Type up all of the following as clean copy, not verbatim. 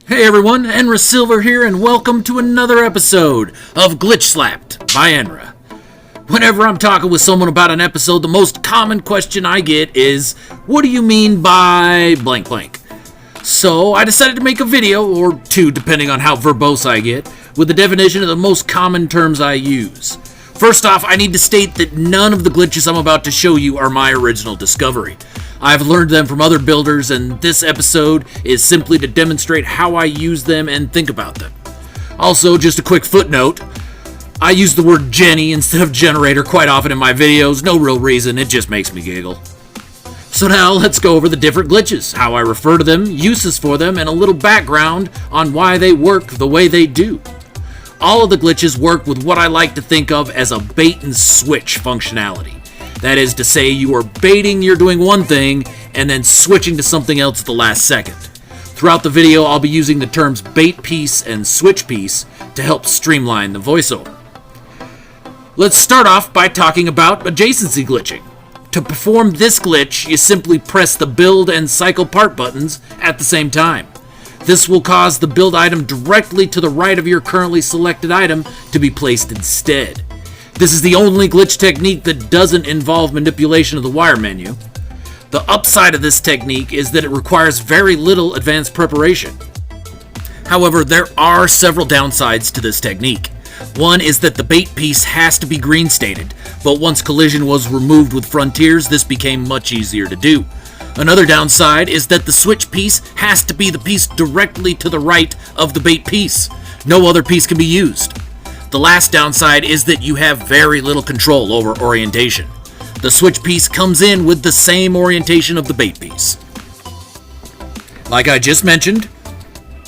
Hey everyone, Enra Silver here, and welcome to another episode of GlitchSlapped by Enra. Whenever I'm talking with someone about an episode, the most common question I get is, what do you mean by blank blank? So I decided to make a video, or two depending on how verbose I get, with the definition of the most common terms I use. First off, I need to state that none of the glitches I'm about to show you are my original discovery. I've learned them from other builders, and this episode is simply to demonstrate how I use them and think about them. Also, just a quick footnote, I use the word Jenny instead of generator quite often in my videos. No real reason, it just makes me giggle. So now let's go over the different glitches, how I refer to them, uses for them, and a little background on why they work the way they do. All of the glitches work with what I like to think of as a bait and switch functionality. That is to say, you are baiting you're doing one thing and then switching to something else at the last second. Throughout the video, I'll be using the terms bait piece and switch piece to help streamline the voiceover. Let's start off by talking about adjacency glitching. To perform this glitch, you simply press the build and cycle part buttons at the same time. This will cause the build item directly to the right of your currently selected item to be placed instead. This is the only glitch technique that doesn't involve manipulation of the wire menu. The upside of this technique is that it requires very little advanced preparation. However, there are several downsides to this technique. One is that the bait piece has to be green stated, but once collision was removed with Frontiers, this became much easier to do. Another downside is that the switch piece has to be the piece directly to the right of the bait piece. No other piece can be used. The last downside is that you have very little control over orientation. The switch piece comes in with the same orientation of the bait piece. Like I just mentioned,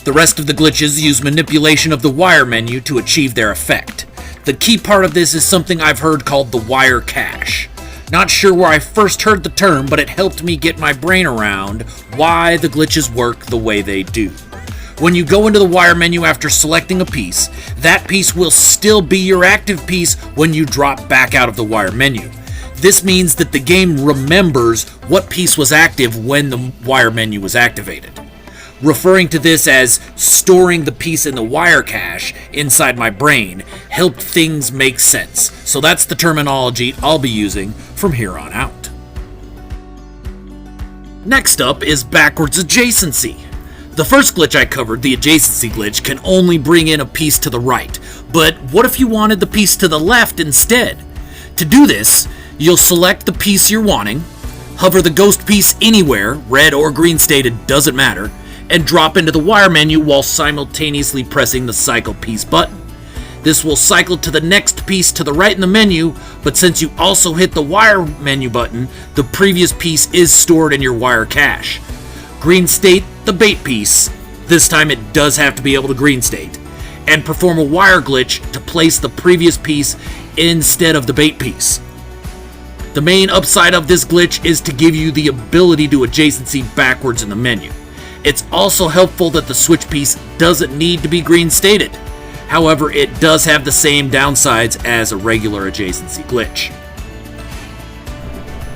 the rest of the glitches use manipulation of the wire menu to achieve their effect. The key part of this is something I've heard called the wire cache. Not sure where I first heard the term, but it helped me get my brain around why the glitches work the way they do. When you go into the wire menu after selecting a piece, that piece will still be your active piece when you drop back out of the wire menu. This means that the game remembers what piece was active when the wire menu was activated. Referring to this as storing the piece in the wire cache inside my brain helped things make sense. So that's the terminology I'll be using from here on out. Next up is backwards adjacency. The first glitch I covered, the adjacency glitch, can only bring in a piece to the right. But what if you wanted the piece to the left instead? To do this, you'll select the piece you're wanting, hover the ghost piece anywhere, red or green stated, doesn't matter, and drop into the wire menu while simultaneously pressing the cycle piece button. This will cycle to the next piece to the right in the menu, but since you also hit the wire menu button, the previous piece is stored in your wire cache. Green state the bait piece, this time it does have to be able to green state, and perform a wire glitch to place the previous piece instead of the bait piece. The main upside of this glitch is to give you the ability to adjacency backwards in the menu. It's also helpful that the switch piece doesn't need to be green stated. However, it does have the same downsides as a regular adjacency glitch.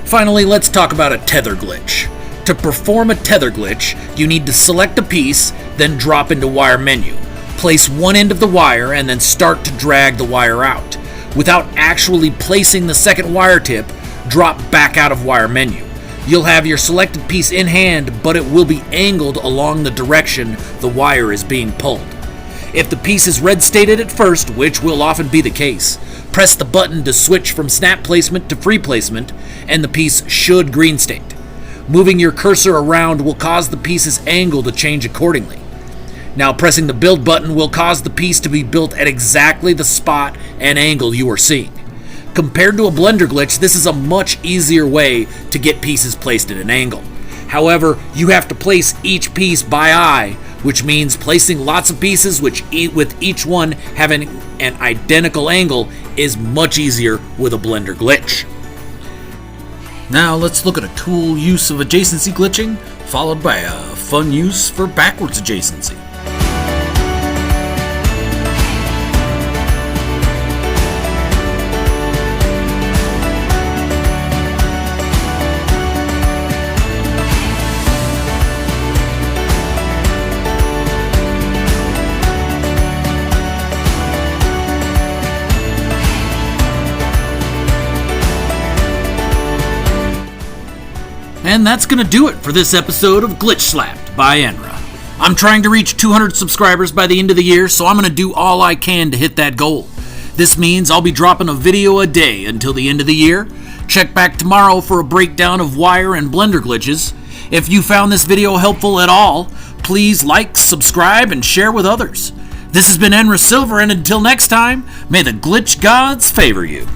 Finally, let's talk about a tether glitch. To perform a tether glitch, you need to select a piece, then drop into wire menu. Place one end of the wire and then start to drag the wire out. Without actually placing the second wire tip, drop back out of wire menu. You'll have your selected piece in hand, but it will be angled along the direction the wire is being pulled. If the piece is red stated at first, which will often be the case, press the button to switch from snap placement to free placement, and the piece should green state. Moving your cursor around will cause the piece's angle to change accordingly. Now pressing the build button will cause the piece to be built at exactly the spot and angle you are seeing. Compared to a blender glitch, this is a much easier way to get pieces placed at an angle. However, you have to place each piece by eye, which means placing lots of pieces with each one having an identical angle is much easier with a blender glitch. Now let's look at a tool use of adjacency glitching, followed by a fun use for backwards adjacency. And that's going to do it for this episode of GlitchSlapped by Enra. I'm trying to reach 200 subscribers by the end of the year, so I'm going to do all I can to hit that goal. This means I'll be dropping a video a day until the end of the year. Check back tomorrow for a breakdown of wire and blender glitches. If you found this video helpful at all, please like, subscribe, and share with others. This has been Enra Silver, and until next time, may the glitch gods favor you.